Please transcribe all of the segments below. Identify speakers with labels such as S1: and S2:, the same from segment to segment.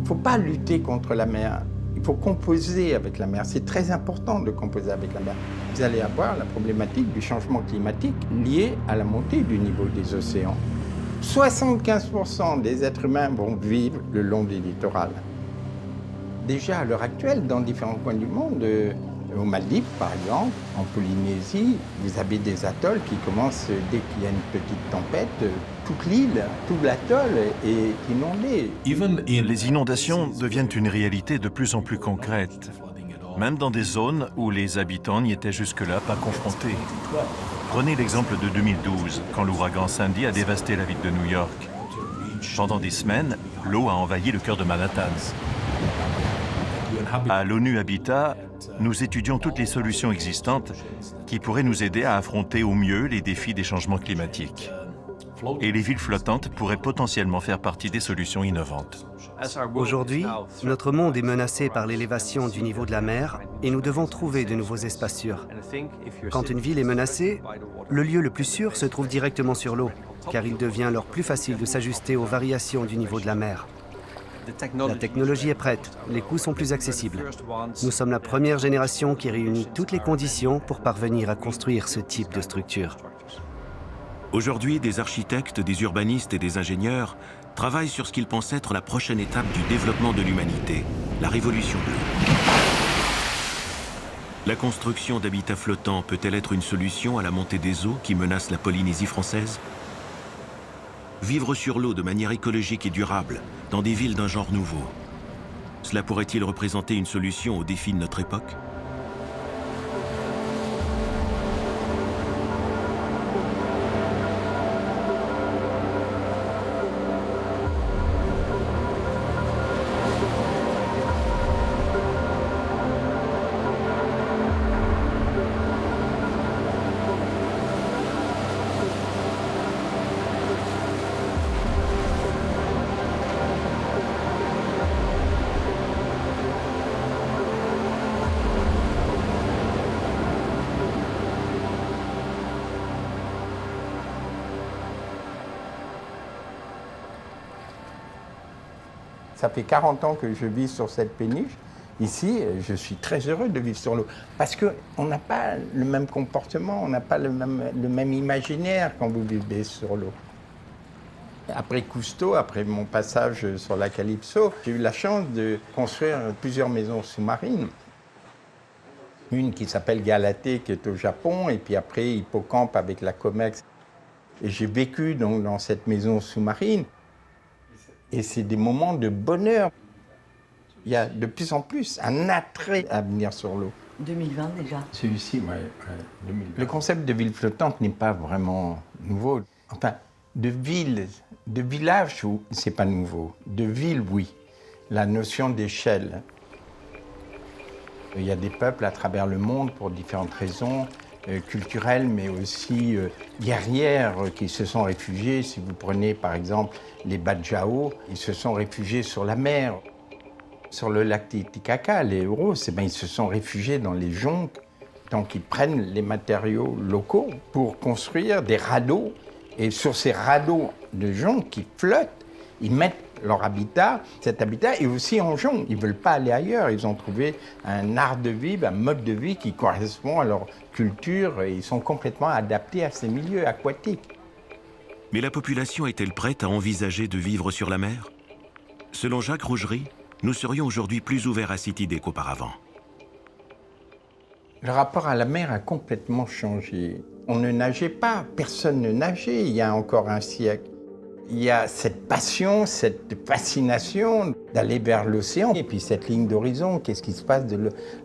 S1: ne faut pas lutter contre la mer. Il faut composer avec la mer. C'est très important de composer avec la mer. Vous allez avoir la problématique du changement climatique liée à la montée du niveau des océans. 75% des êtres humains vont vivre le long des littorales. Déjà à l'heure actuelle, dans différents coins du monde, aux Maldives par exemple, en Polynésie, vous avez des atolls qui commencent, dès qu'il y a une petite tempête, toute l'île, tout l'atoll est inondé.
S2: Les inondations deviennent une réalité de plus en plus concrète, même dans des zones où les habitants n'y étaient jusque-là pas confrontés. Prenez l'exemple de 2012, quand l'ouragan Sandy a dévasté la ville de New York. Pendant des semaines, l'eau a envahi le cœur de Manhattan. À l'ONU Habitat, nous étudions toutes les solutions existantes qui pourraient nous aider à affronter au mieux les défis des changements climatiques. Et les villes flottantes pourraient potentiellement faire partie des solutions innovantes.
S3: Aujourd'hui, notre monde est menacé par l'élévation du niveau de la mer et nous devons trouver de nouveaux espaces sûrs. Quand une ville est menacée, le lieu le plus sûr se trouve directement sur l'eau, car il devient alors plus facile de s'ajuster aux variations du niveau de la mer. La technologie est prête, les coûts sont plus accessibles. Nous sommes la première génération qui réunit toutes les conditions pour parvenir à construire ce type de structure.
S4: Aujourd'hui, des architectes, des urbanistes et des ingénieurs travaillent sur ce qu'ils pensent être la prochaine étape du développement de l'humanité, la révolution bleue. La construction d'habitats flottants peut-elle être une solution à la montée des eaux qui menace la Polynésie française ? Vivre sur l'eau de manière écologique et durable, dans des villes d'un genre nouveau, cela pourrait-il représenter une solution aux défis de notre époque ?
S1: Ça fait 40 ans que je vis sur cette péniche. Ici, je suis très heureux de vivre sur l'eau. Parce qu'on n'a pas le même comportement, on n'a pas le même imaginaire quand vous vivez sur l'eau. Après Cousteau, après mon passage sur la Calypso, j'ai eu la chance de construire plusieurs maisons sous-marines. Une qui s'appelle Galatée, qui est au Japon, et puis après Hippocampe avec la Comex. Et j'ai vécu donc dans cette maison sous-marine. Et c'est des moments de bonheur. Il y a de plus en plus un attrait à venir sur l'eau.
S5: 2020 déjà.
S1: Celui-ci, oui. 2020. Le concept de ville flottante n'est pas vraiment nouveau. Enfin, de ville, de village, c'est pas nouveau. De ville, oui. La notion d'échelle. Il y a des peuples à travers le monde pour différentes raisons. Culturelles, mais aussi guerrières qui se sont réfugiées. Si vous prenez par exemple les Badjao, ils se sont réfugiés sur la mer. Sur le lac Titicaca, les Euros, ils se sont réfugiés dans les jonques. Donc ils prennent les matériaux locaux pour construire des radeaux. Et sur ces radeaux de jonques qui flottent, ils mettent leur habitat. Cet habitat est aussi en jonc. Ils ne veulent pas aller ailleurs. Ils ont trouvé un art de vivre, un mode de vie qui correspond à leur culture et ils sont complètement adaptés à ces milieux aquatiques.
S4: Mais la population est-elle prête à envisager de vivre sur la mer ? Selon Jacques Rougerie, nous serions aujourd'hui plus ouverts à cette idée qu'auparavant.
S1: Le rapport à la mer a complètement changé. On ne nageait pas, personne ne nageait il y a encore un siècle. Il y a cette passion, cette fascination d'aller vers l'océan. Et puis cette ligne d'horizon, qu'est-ce qui se passe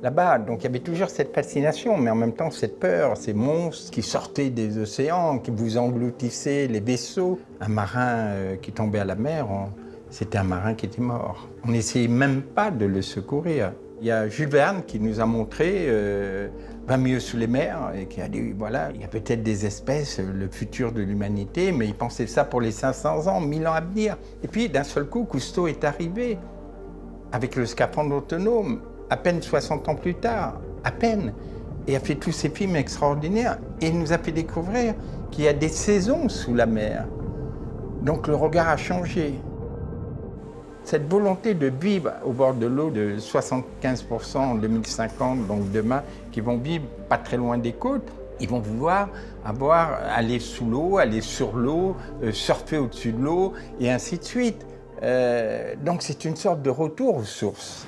S1: là-bas? Donc il y avait toujours cette fascination, mais en même temps cette peur, ces monstres qui sortaient des océans, qui vous engloutissaient les vaisseaux. Un marin qui tombait à la mer, c'était un marin qui était mort. On n'essayait même pas de le secourir. Il y a Jules Verne qui nous a montré 20 milieux sous les mers et qui a dit, voilà, il y a peut-être des espèces, le futur de l'humanité, mais il pensait ça pour les 500 ans, 1000 ans à venir. Et puis, d'un seul coup, Cousteau est arrivé avec le scaphandre autonome, à peine 60 ans plus tard, à peine, et a fait tous ces films extraordinaires. Et il nous a fait découvrir qu'il y a des saisons sous la mer. Donc le regard a changé. Cette volonté de vivre au bord de l'eau de 75% en 2050, donc demain, qui vont vivre pas très loin des côtes, ils vont vouloir aller sous l'eau, aller sur l'eau, surfer au-dessus de l'eau, et ainsi de suite. Donc c'est une sorte de retour aux sources.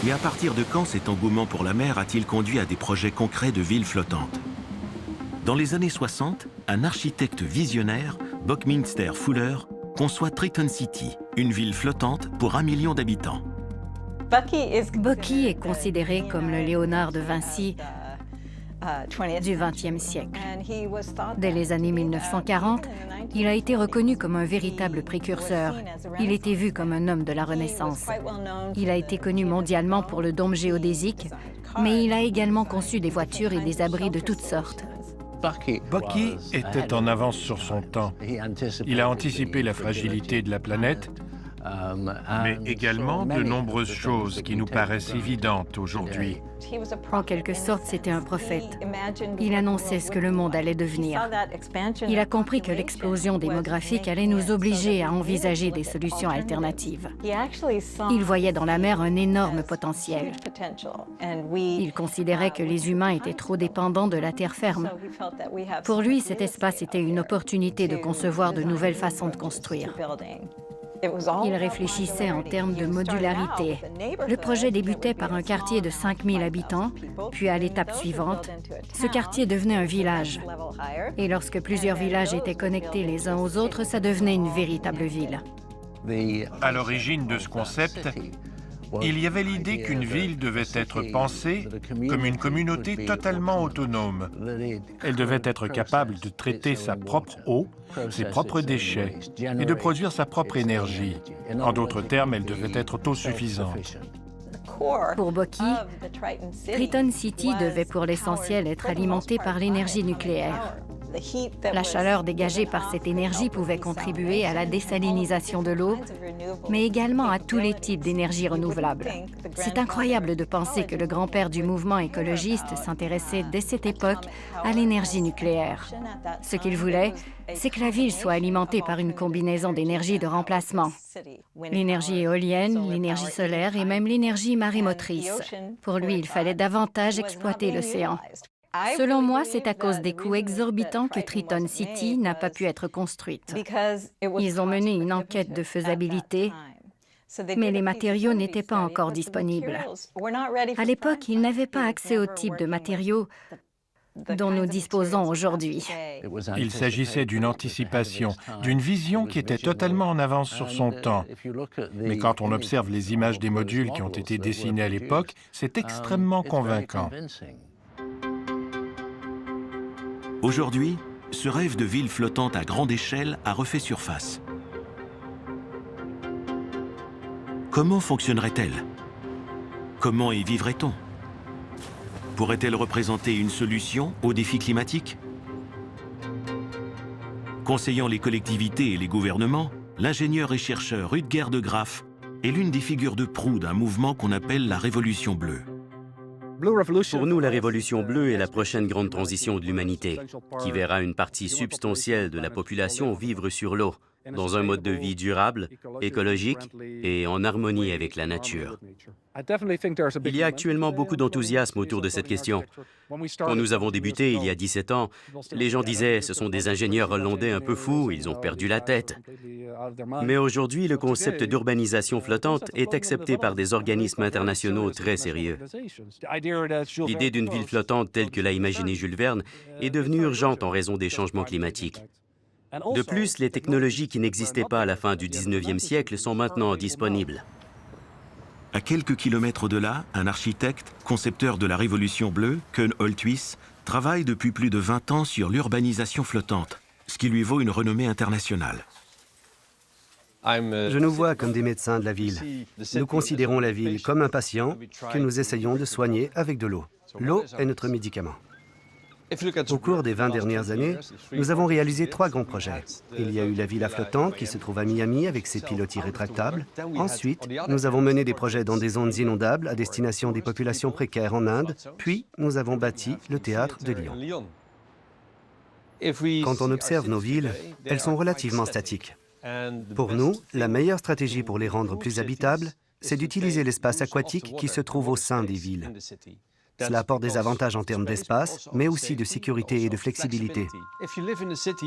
S4: Mais à partir de quand cet engouement pour la mer a-t-il conduit à des projets concrets de villes flottantes? Dans les années 60, un architecte visionnaire, Buckminster Fuller, conçoit Triton City, une ville flottante pour 1 million d'habitants.
S5: Bucky est considéré comme le Léonard de Vinci du XXe siècle. Dès les années 1940, il a été reconnu comme un véritable précurseur. Il était vu comme un homme de la Renaissance. Il a été connu mondialement pour le dôme géodésique, mais il a également conçu des voitures et des abris de toutes sortes.
S6: Bucky était en avance sur son temps. Il a anticipé la fragilité de la planète, mais également de nombreuses choses qui nous paraissent évidentes aujourd'hui.
S5: En quelque sorte, c'était un prophète. Il annonçait ce que le monde allait devenir. Il a compris que l'explosion démographique allait nous obliger à envisager des solutions alternatives. Il voyait dans la mer un énorme potentiel. Il considérait que les humains étaient trop dépendants de la terre ferme. Pour lui, cet espace était une opportunité de concevoir de nouvelles façons de construire. Il réfléchissait en termes de modularité. Le projet débutait par un quartier de 5000 habitants, puis à l'étape suivante, ce quartier devenait un village. Et lorsque plusieurs villages étaient connectés les uns aux autres, ça devenait une véritable ville.
S6: À l'origine de ce concept, il y avait l'idée qu'une ville devait être pensée comme une communauté totalement autonome. Elle devait être capable de traiter sa propre eau, ses propres déchets et de produire sa propre énergie. En d'autres termes, elle devait être autosuffisante.
S5: Pour Bucky, Triton City devait pour l'essentiel être alimentée par l'énergie nucléaire. La chaleur dégagée par cette énergie pouvait contribuer à la désalinisation de l'eau, mais également à tous les types d'énergie renouvelables. C'est incroyable de penser que le grand-père du mouvement écologiste s'intéressait dès cette époque à l'énergie nucléaire. Ce qu'il voulait, c'est que la ville soit alimentée par une combinaison d'énergie de remplacement. L'énergie éolienne, l'énergie solaire et même l'énergie marémotrice. Pour lui, il fallait davantage exploiter l'océan. Selon moi, c'est à cause des coûts exorbitants que Triton City n'a pas pu être construite. Ils ont mené une enquête de faisabilité, mais les matériaux n'étaient pas encore disponibles. À l'époque, ils n'avaient pas accès au type de matériaux dont nous disposons aujourd'hui.
S6: Il s'agissait d'une anticipation, d'une vision qui était totalement en avance sur son temps. Mais quand on observe les images des modules qui ont été dessinés à l'époque, c'est extrêmement convaincant.
S4: Aujourd'hui, ce rêve de ville flottante à grande échelle a refait surface. Comment fonctionnerait-elle? Comment y vivrait-on? Pourrait-elle représenter une solution aux défis climatiques? Conseillant les collectivités et les gouvernements, l'ingénieur et chercheur Rutger de Graaf est l'une des figures de proue d'un mouvement qu'on appelle la Révolution bleue.
S3: Pour nous, la Révolution bleue est la prochaine grande transition de l'humanité, qui verra une partie substantielle de la population vivre sur l'eau, dans un mode de vie durable, écologique et en harmonie avec la nature. Il y a actuellement beaucoup d'enthousiasme autour de cette question. Quand nous avons débuté il y a 17 ans, les gens disaient « ce sont des ingénieurs hollandais un peu fous, ils ont perdu la tête ». Mais aujourd'hui, le concept d'urbanisation flottante est accepté par des organismes internationaux très sérieux. L'idée d'une ville flottante telle que l'a imaginée Jules Verne est devenue urgente en raison des changements climatiques. De plus, les technologies qui n'existaient pas à la fin du 19e siècle sont maintenant disponibles.
S4: À quelques kilomètres de là, un architecte, concepteur de la Révolution bleue, Koen Holthuis, travaille depuis plus de 20 ans sur l'urbanisation flottante, ce qui lui vaut une renommée internationale.
S3: Je nous vois comme des médecins de la ville. Nous considérons la ville comme un patient que nous essayons de soigner avec de l'eau. L'eau est notre médicament. Au cours des 20 dernières années, nous avons réalisé 3 grands projets. Il y a eu la villa flottante qui se trouve à Miami avec ses pilotis rétractables. Ensuite, nous avons mené des projets dans des zones inondables à destination des populations précaires en Inde. Puis, nous avons bâti le théâtre de Lyon. Quand on observe nos villes, elles sont relativement statiques. Pour nous, la meilleure stratégie pour les rendre plus habitables, c'est d'utiliser l'espace aquatique qui se trouve au sein des villes. Cela apporte des avantages en termes d'espace, mais aussi de sécurité et de flexibilité.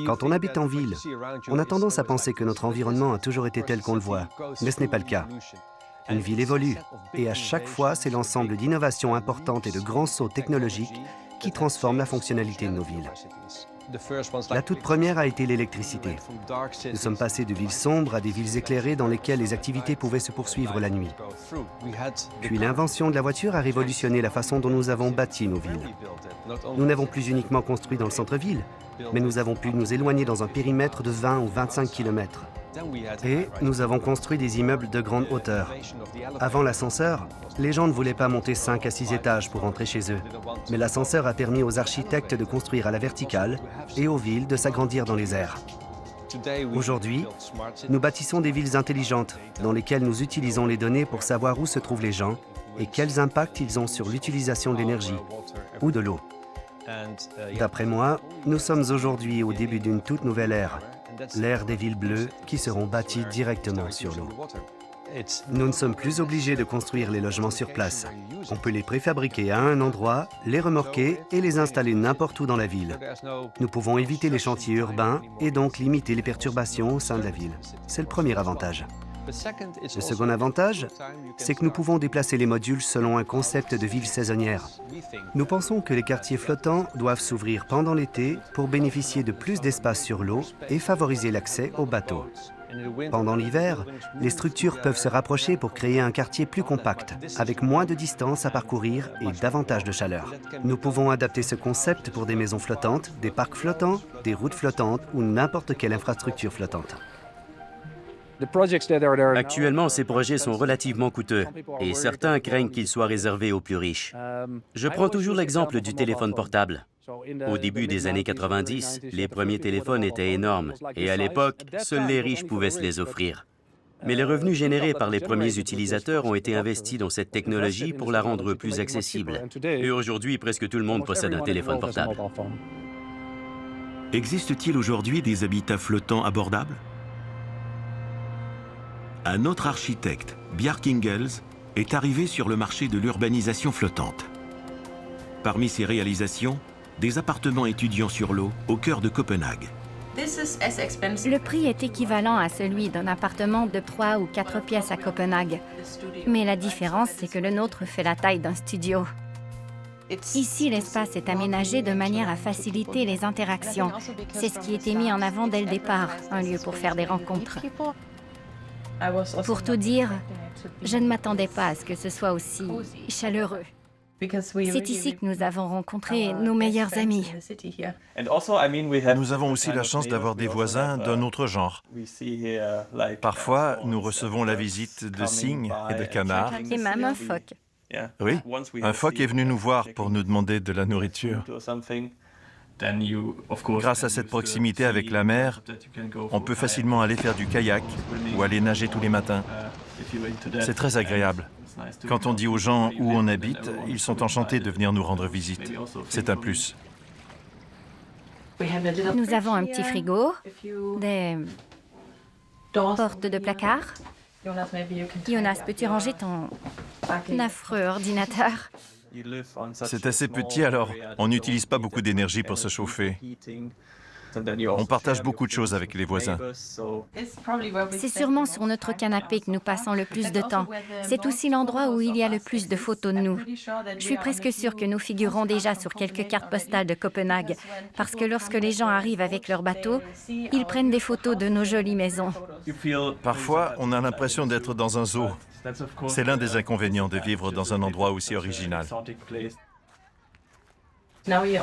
S3: Quand on habite en ville, on a tendance à penser que notre environnement a toujours été tel qu'on le voit, mais ce n'est pas le cas. Une ville évolue, et à chaque fois, c'est l'ensemble d'innovations importantes et de grands sauts technologiques qui transforment la fonctionnalité de nos villes. La toute première a été l'électricité. Nous sommes passés de villes sombres à des villes éclairées dans lesquelles les activités pouvaient se poursuivre la nuit. Puis l'invention de la voiture a révolutionné la façon dont nous avons bâti nos villes. Nous n'avons plus uniquement construit dans le centre-ville, mais nous avons pu nous éloigner dans un périmètre de 20 ou 25 km. Et nous avons construit des immeubles de grande hauteur. Avant l'ascenseur, les gens ne voulaient pas monter 5 à 6 étages pour rentrer chez eux. Mais l'ascenseur a permis aux architectes de construire à la verticale et aux villes de s'agrandir dans les airs. Aujourd'hui, nous bâtissons des villes intelligentes dans lesquelles nous utilisons les données pour savoir où se trouvent les gens et quels impacts ils ont sur l'utilisation de l'énergie ou de l'eau. D'après moi, nous sommes aujourd'hui au début d'une toute nouvelle ère, l'ère des villes bleues qui seront bâties directement sur l'eau. Nous ne sommes plus obligés de construire les logements sur place. On peut les préfabriquer à un endroit, les remorquer et les installer n'importe où dans la ville. Nous pouvons éviter les chantiers urbains et donc limiter les perturbations au sein de la ville. C'est le premier avantage. Le second avantage, c'est que nous pouvons déplacer les modules selon un concept de ville saisonnière. Nous pensons que les quartiers flottants doivent s'ouvrir pendant l'été pour bénéficier de plus d'espace sur l'eau et favoriser l'accès aux bateaux. Pendant l'hiver, les structures peuvent se rapprocher pour créer un quartier plus compact, avec moins de distance à parcourir et davantage de chaleur. Nous pouvons adapter ce concept pour des maisons flottantes, des parcs flottants, des routes flottantes ou n'importe quelle infrastructure flottante.
S7: Actuellement, ces projets sont relativement coûteux et certains craignent qu'ils soient réservés aux plus riches. Je prends toujours l'exemple du téléphone portable. Au début des années 90, les premiers téléphones étaient énormes et à l'époque, seuls les riches pouvaient se les offrir. Mais les revenus générés par les premiers utilisateurs ont été investis dans cette technologie pour la rendre plus accessible. Et aujourd'hui, presque tout le monde possède un téléphone portable.
S4: Existe-t-il aujourd'hui des habitats flottants abordables? Un autre architecte, Bjarke Ingels, est arrivé sur le marché de l'urbanisation flottante. Parmi ses réalisations, des appartements étudiants sur l'eau au cœur de Copenhague.
S5: Le prix est équivalent à celui d'un appartement de 3 ou 4 pièces à Copenhague. Mais la différence, c'est que le nôtre fait la taille d'un studio. Ici, l'espace est aménagé de manière à faciliter les interactions. C'est ce qui était mis en avant dès le départ, un lieu pour faire des rencontres. Pour tout dire, je ne m'attendais pas à ce que ce soit aussi chaleureux. C'est ici que nous avons rencontré nos meilleurs amis.
S2: Nous avons aussi la chance d'avoir des voisins d'un autre genre. Parfois, nous recevons la visite de cygnes et de canards.
S5: Et même un phoque.
S2: Oui, un phoque est venu nous voir pour nous demander de la nourriture. Grâce à cette proximité avec la mer, on peut facilement aller faire du kayak ou aller nager tous les matins. C'est très agréable. Quand on dit aux gens où on habite, ils sont enchantés de venir nous rendre visite. C'est un plus.
S5: Nous avons un petit frigo, des portes de placard. Jonas, peux-tu ranger ton affreux ordinateur?
S2: C'est assez petit, alors on n'utilise pas beaucoup d'énergie pour se chauffer. On partage beaucoup de choses avec les voisins.
S5: C'est sûrement sur notre canapé que nous passons le plus de temps. C'est aussi l'endroit où il y a le plus de photos de nous. Je suis presque sûre que nous figurons déjà sur quelques cartes postales de Copenhague, parce que lorsque les gens arrivent avec leur bateau, ils prennent des photos de nos jolies maisons.
S2: Parfois, on a l'impression d'être dans un zoo. C'est l'un des inconvénients de vivre dans un endroit aussi original.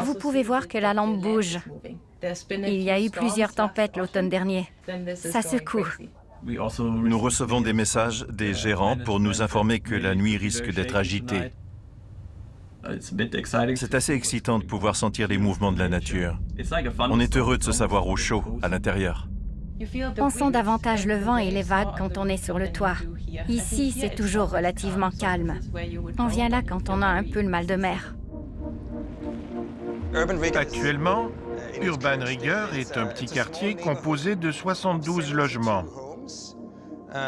S5: Vous pouvez voir que la lampe bouge. Il y a eu plusieurs tempêtes l'automne dernier. Ça secoue.
S2: Nous recevons des messages des gérants pour nous informer que la nuit risque d'être agitée. C'est assez excitant de pouvoir sentir les mouvements de la nature. On est heureux de se savoir au chaud à l'intérieur.
S5: On sent davantage le vent et les vagues quand on est sur le toit. Ici, c'est toujours relativement calme. On vient là quand on a un peu le mal de mer.
S6: Actuellement, Urban Rigger est un petit quartier composé de 72 logements.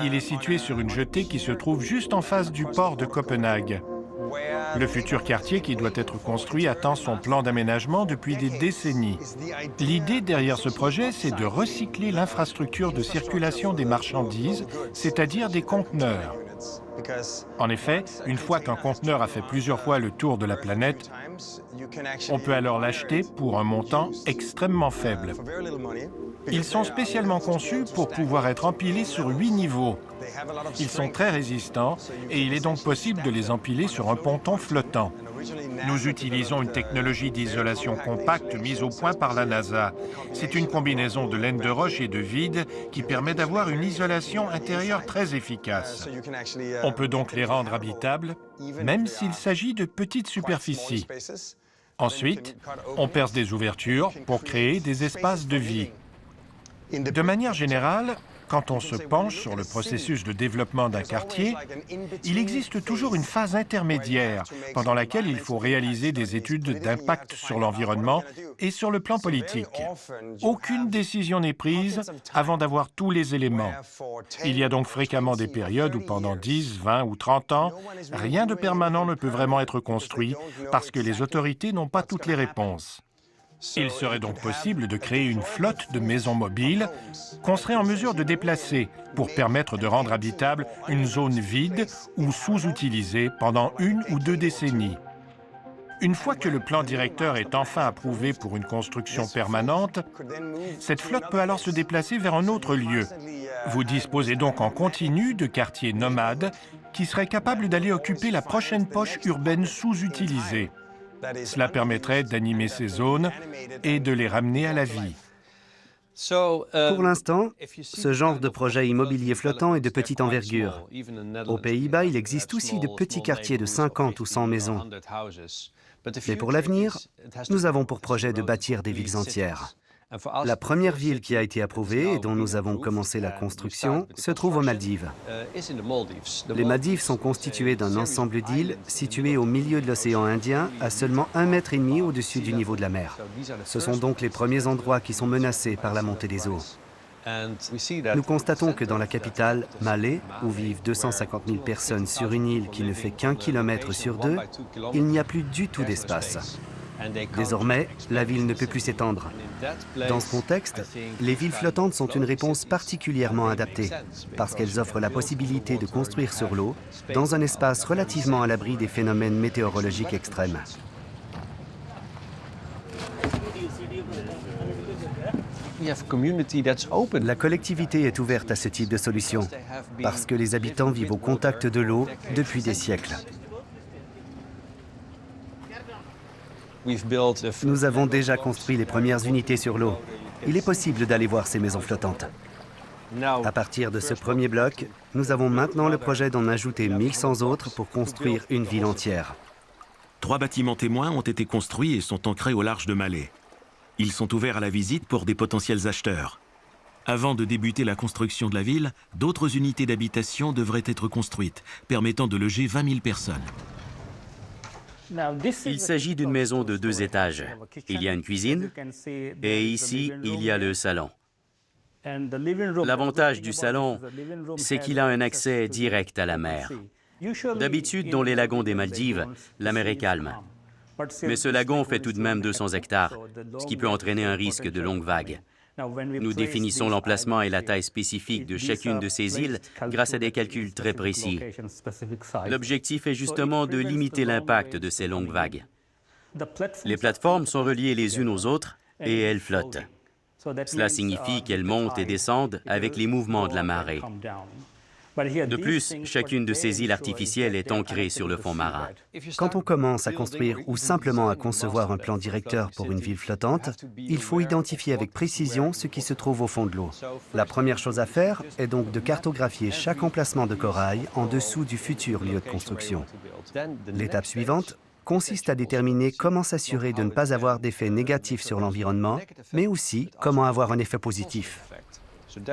S6: Il est situé sur une jetée qui se trouve juste en face du port de Copenhague. Le futur quartier qui doit être construit attend son plan d'aménagement depuis des décennies. L'idée derrière ce projet, c'est de recycler l'infrastructure de circulation des marchandises, c'est-à-dire des conteneurs. En effet, une fois qu'un conteneur a fait plusieurs fois le tour de la planète, on peut alors l'acheter pour un montant extrêmement faible. Ils sont spécialement conçus pour pouvoir être empilés sur 8 niveaux. Ils sont très résistants et il est donc possible de les empiler sur un ponton flottant. Nous utilisons une technologie d'isolation compacte mise au point par la NASA. C'est une combinaison de laine de roche et de vide qui permet d'avoir une isolation intérieure très efficace. On peut donc les rendre habitables, même s'il s'agit de petites superficies. Ensuite, on perce des ouvertures pour créer des espaces de vie. De manière générale, quand on se penche sur le processus de développement d'un quartier, il existe toujours une phase intermédiaire pendant laquelle il faut réaliser des études d'impact sur l'environnement et sur le plan politique. Aucune décision n'est prise avant d'avoir tous les éléments. Il y a donc fréquemment des périodes où pendant 10, 20 ou 30 ans, rien de permanent ne peut vraiment être construit parce que les autorités n'ont pas toutes les réponses. Il serait donc possible de créer une flotte de maisons mobiles qu'on serait en mesure de déplacer pour permettre de rendre habitable une zone vide ou sous-utilisée pendant 1 ou 2 décennies. Une fois que le plan directeur est enfin approuvé pour une construction permanente, cette flotte peut alors se déplacer vers un autre lieu. Vous disposez donc en continu de quartiers nomades qui seraient capables d'aller occuper la prochaine poche urbaine sous-utilisée. Cela permettrait d'animer ces zones et de les ramener à la vie.
S3: Pour l'instant, ce genre de projet immobilier flottant est de petite envergure. Aux Pays-Bas, il existe aussi de petits quartiers de 50 ou 100 maisons. Mais pour l'avenir, nous avons pour projet de bâtir des villes entières. La première ville qui a été approuvée et dont nous avons commencé la construction se trouve aux Maldives. Les Maldives sont constituées d'un ensemble d'îles situées au milieu de l'océan Indien, à seulement 1,5 mètre au-dessus du niveau de la mer. Ce sont donc les premiers endroits qui sont menacés par la montée des eaux. Nous constatons que dans la capitale, Malé, où vivent 250 000 personnes sur une île qui ne fait qu'1 kilomètre sur 2, il n'y a plus du tout d'espace. Désormais, la ville ne peut plus s'étendre. Dans ce contexte, les villes flottantes sont une réponse particulièrement adaptée, parce qu'elles offrent la possibilité de construire sur l'eau, dans un espace relativement à l'abri des phénomènes météorologiques extrêmes. La collectivité est ouverte à ce type de solution, parce que les habitants vivent au contact de l'eau depuis des siècles. Nous avons déjà construit les premières unités sur l'eau. Il est possible d'aller voir ces maisons flottantes. À partir de ce premier bloc, nous avons maintenant le projet d'en ajouter 1100 autres pour construire une ville entière.
S4: 3 bâtiments témoins ont été construits et sont ancrés au large de Malé. Ils sont ouverts à la visite pour des potentiels acheteurs. Avant de débuter la construction de la ville, d'autres unités d'habitation devraient être construites, permettant de loger 20 000 personnes.
S7: Il s'agit d'une maison de 2 étages. Il y a une cuisine et ici, il y a le salon. L'avantage du salon, c'est qu'il a un accès direct à la mer. D'habitude, dans les lagons des Maldives, la mer est calme. Mais ce lagon fait tout de même 200 hectares, ce qui peut entraîner un risque de longues vagues. Nous définissons l'emplacement et la taille spécifique de chacune de ces îles grâce à des calculs très précis. L'objectif est justement de limiter l'impact de ces longues vagues. Les plateformes sont reliées les unes aux autres et elles flottent. Cela signifie qu'elles montent et descendent avec les mouvements de la marée. De plus, chacune de ces îles artificielles est ancrée sur le fond marin.
S3: Quand on commence à construire ou simplement à concevoir un plan directeur pour une ville flottante, il faut identifier avec précision ce qui se trouve au fond de l'eau. La première chose à faire est donc de cartographier chaque emplacement de corail en dessous du futur lieu de construction. L'étape suivante consiste à déterminer comment s'assurer de ne pas avoir d'effet négatif sur l'environnement, mais aussi comment avoir un effet positif.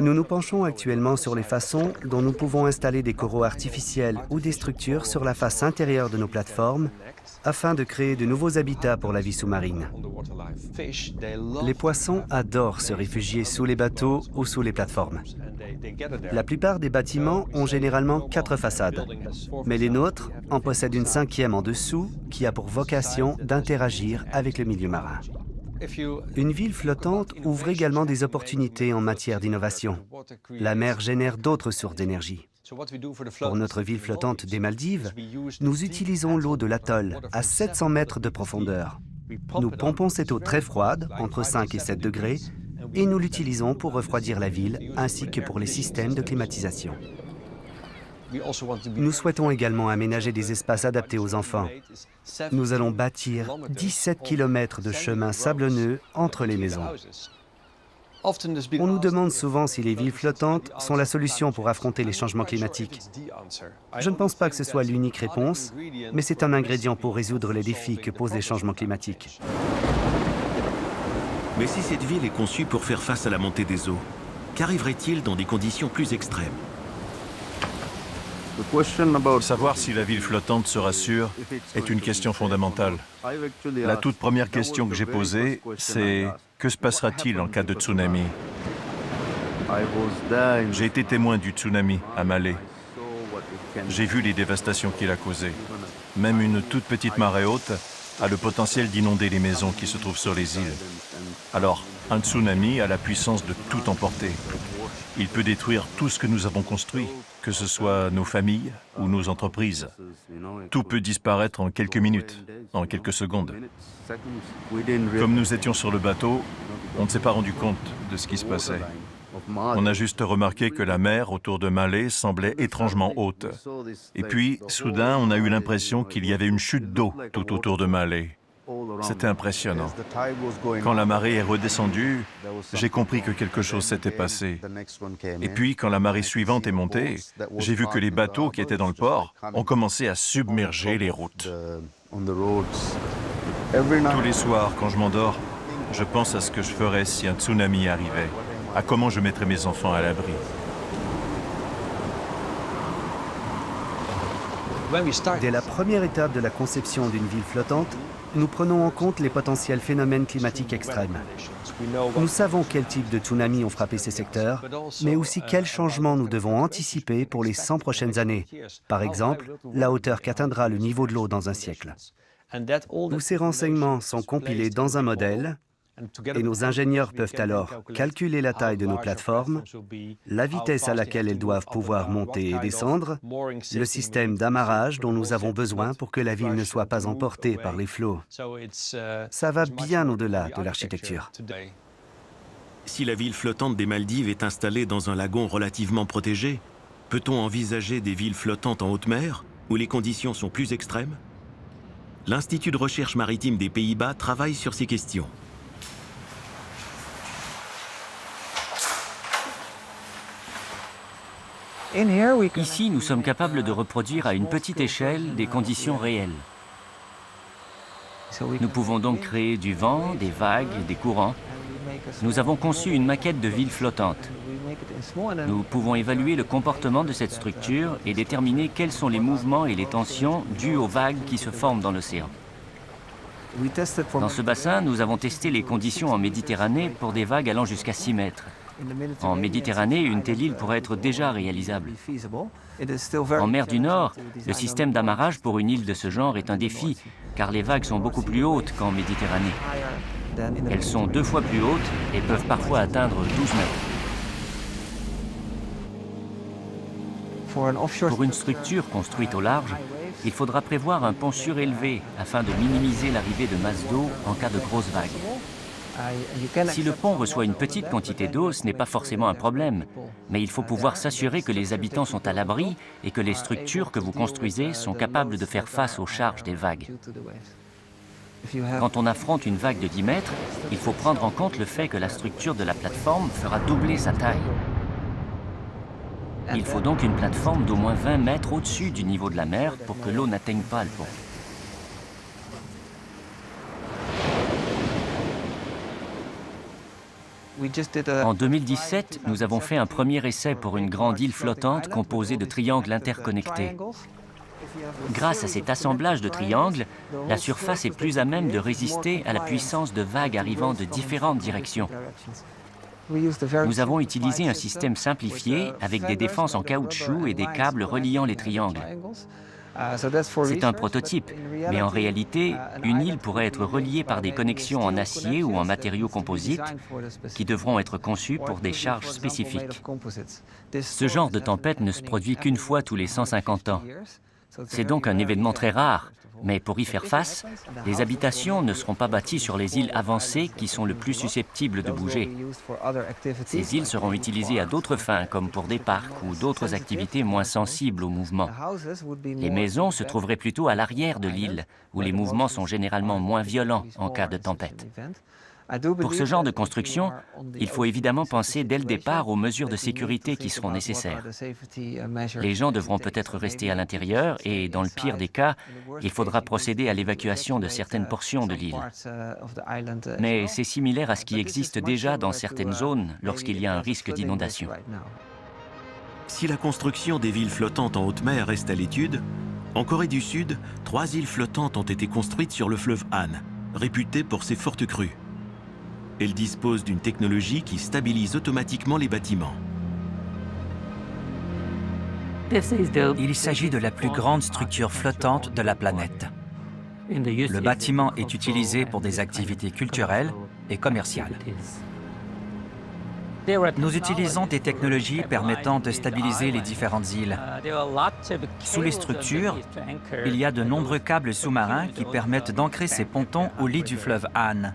S3: Nous nous penchons actuellement sur les façons dont nous pouvons installer des coraux artificiels ou des structures sur la face intérieure de nos plateformes afin de créer de nouveaux habitats pour la vie sous-marine. Les poissons adorent se réfugier sous les bateaux ou sous les plateformes. La plupart des bâtiments ont généralement 4 façades, mais les nôtres en possèdent une 5e en dessous qui a pour vocation d'interagir avec le milieu marin. Une ville flottante ouvre également des opportunités en matière d'innovation. La mer génère d'autres sources d'énergie. Pour notre ville flottante des Maldives, nous utilisons l'eau de l'atoll à 700 mètres de profondeur. Nous pompons cette eau très froide, entre 5 et 7 degrés, et nous l'utilisons pour refroidir la ville ainsi que pour les systèmes de climatisation. Nous souhaitons également aménager des espaces adaptés aux enfants. Nous allons bâtir 17 km de chemins sablonneux entre les maisons. On nous demande souvent si les villes flottantes sont la solution pour affronter les changements climatiques. Je ne pense pas que ce soit l'unique réponse, mais c'est un ingrédient pour résoudre les défis que posent les changements climatiques.
S4: Mais si cette ville est conçue pour faire face à la montée des eaux, qu'arriverait-il dans des conditions plus extrêmes?
S2: Savoir si la ville flottante sera sûre est une question fondamentale. La toute première question que j'ai posée, c'est que se passera-t-il en cas de tsunami? J'ai été témoin du tsunami à Malé. J'ai vu les dévastations qu'il a causées. Même une toute petite marée haute a le potentiel d'inonder les maisons qui se trouvent sur les îles. Alors, un tsunami a la puissance de tout emporter. Il peut détruire tout ce que nous avons construit, que ce soit nos familles ou nos entreprises. Tout peut disparaître en quelques minutes, en quelques secondes. Comme nous étions sur le bateau, on ne s'est pas rendu compte de ce qui se passait. On a juste remarqué que la mer autour de Malé semblait étrangement haute. Et puis, soudain, on a eu l'impression qu'il y avait une chute d'eau tout autour de Malé. C'était impressionnant. Quand la marée est redescendue, j'ai compris que quelque chose s'était passé. Et puis, quand la marée suivante est montée, j'ai vu que les bateaux qui étaient dans le port ont commencé à submerger les routes. Tous les soirs, quand je m'endors, je pense à ce que je ferais si un tsunami arrivait, à comment je mettrais mes enfants à l'abri.
S3: Dès la première étape de la conception d'une ville flottante, nous prenons en compte les potentiels phénomènes climatiques extrêmes. Nous savons quel type de tsunami ont frappé ces secteurs, mais aussi quels changements nous devons anticiper pour les 100 prochaines années. Par exemple, la hauteur qu'atteindra le niveau de l'eau dans un siècle. Tous ces renseignements sont compilés dans un modèle et nos ingénieurs peuvent alors calculer la taille de nos plateformes, la vitesse à laquelle elles doivent pouvoir monter et descendre, le système d'amarrage dont nous avons besoin pour que la ville ne soit pas emportée par les flots. Ça va bien au-delà de l'architecture.
S4: Si la ville flottante des Maldives est installée dans un lagon relativement protégé, peut-on envisager des villes flottantes en haute mer, où les conditions sont plus extrêmes? L'Institut de recherche maritime des Pays-Bas travaille sur ces questions.
S8: Ici, nous sommes capables de reproduire à une petite échelle des conditions réelles. Nous pouvons donc créer du vent, des vagues, des courants. Nous avons conçu une maquette de ville flottante. Nous pouvons évaluer le comportement de cette structure et déterminer quels sont les mouvements et les tensions dus aux vagues qui se forment dans l'océan. Dans ce bassin, nous avons testé les conditions en Méditerranée pour des vagues allant jusqu'à 6 mètres. En Méditerranée, une telle île pourrait être déjà réalisable. En mer du Nord, le système d'amarrage pour une île de ce genre est un défi, car les vagues sont beaucoup plus hautes qu'en Méditerranée. Elles sont 2 fois plus hautes et peuvent parfois atteindre 12 mètres. Pour une structure construite au large, il faudra prévoir un pont surélevé afin de minimiser l'arrivée de masses d'eau en cas de grosses vagues. Si le pont reçoit une petite quantité d'eau, ce n'est pas forcément un problème, mais il faut pouvoir s'assurer que les habitants sont à l'abri et que les structures que vous construisez sont capables de faire face aux charges des vagues. Quand on affronte une vague de 10 mètres, il faut prendre en compte le fait que la structure de la plateforme fera doubler sa taille. Il faut donc une plateforme d'au moins 20 mètres au-dessus du niveau de la mer pour que l'eau n'atteigne pas le pont. En 2017, nous avons fait un premier essai pour une grande île flottante composée de triangles interconnectés. Grâce à cet assemblage de triangles, la surface est plus à même de résister à la puissance de vagues arrivant de différentes directions. Nous avons utilisé un système simplifié avec des défenses en caoutchouc et des câbles reliant les triangles. C'est un prototype, mais en réalité, une île pourrait être reliée par des connexions en acier ou en matériaux composites qui devront être conçues pour des charges spécifiques. Ce genre de tempête ne se produit qu'une fois tous les 150 ans. C'est donc un événement très rare, mais pour y faire face, les habitations ne seront pas bâties sur les îles avancées qui sont le plus susceptibles de bouger. Ces îles seront utilisées à d'autres fins, comme pour des parcs ou d'autres activités moins sensibles au mouvement. Les maisons se trouveraient plutôt à l'arrière de l'île, où les mouvements sont généralement moins violents en cas de tempête. Pour ce genre de construction, il faut évidemment penser dès le départ aux mesures de sécurité qui seront nécessaires. Les gens devront peut-être rester à l'intérieur et, dans le pire des cas, il faudra procéder à l'évacuation de certaines portions de l'île. Mais c'est similaire à ce qui existe déjà dans certaines zones lorsqu'il y a un risque d'inondation.
S4: Si la construction des villes flottantes en haute mer reste à l'étude, en Corée du Sud, 3 îles flottantes ont été construites sur le fleuve Han, réputé pour ses fortes crues. Elles disposent d'une technologie qui stabilise automatiquement les bâtiments.
S9: Il s'agit de la plus grande structure flottante de la planète. Le bâtiment est utilisé pour des activités culturelles et commerciales. Nous utilisons des technologies permettant de stabiliser les différentes îles. Sous les structures, il y a de nombreux câbles sous-marins qui permettent d'ancrer ces pontons au lit du fleuve Han.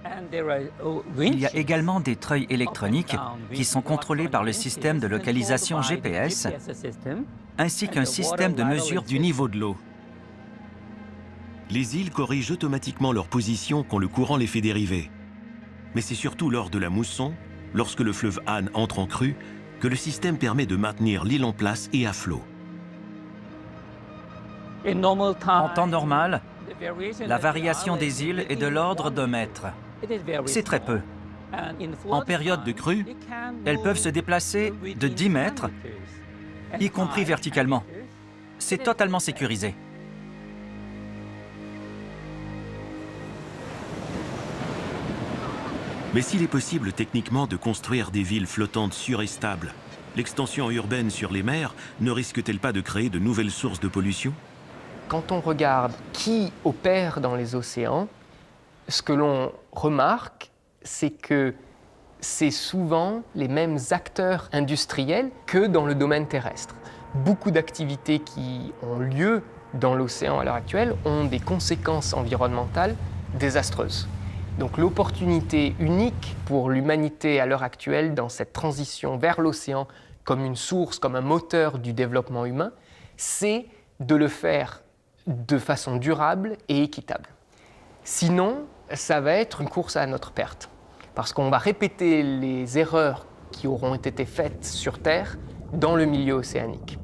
S9: Il y a également des treuils électroniques qui sont contrôlés par le système de localisation GPS, ainsi qu'un système de mesure
S4: du niveau de l'eau. Les îles corrigent automatiquement leur position quand le courant les fait dériver. Mais c'est surtout lors de la mousson, lorsque le fleuve Han entre en crue, que le système permet de maintenir l'île en place et à flot.
S9: En temps normal, la variation des îles est de l'ordre d'1 mètre. C'est très peu. En période de crue, elles peuvent se déplacer de 10 mètres, y compris verticalement. C'est totalement sécurisé.
S4: Mais s'il est possible techniquement de construire des villes flottantes sûres et stables, l'extension urbaine sur les mers ne risque-t-elle pas de créer de nouvelles sources de pollution?
S10: Quand on regarde qui opère dans les océans, ce que l'on remarque, c'est que c'est souvent les mêmes acteurs industriels que dans le domaine terrestre. Beaucoup d'activités qui ont lieu dans l'océan à l'heure actuelle ont des conséquences environnementales désastreuses. Donc l'opportunité unique pour l'humanité à l'heure actuelle dans cette transition vers l'océan comme une source, comme un moteur du développement humain, c'est de le faire de façon durable et équitable. Sinon, ça va être une course à notre perte, parce qu'on va répéter les erreurs qui auront été faites sur Terre dans le milieu océanique.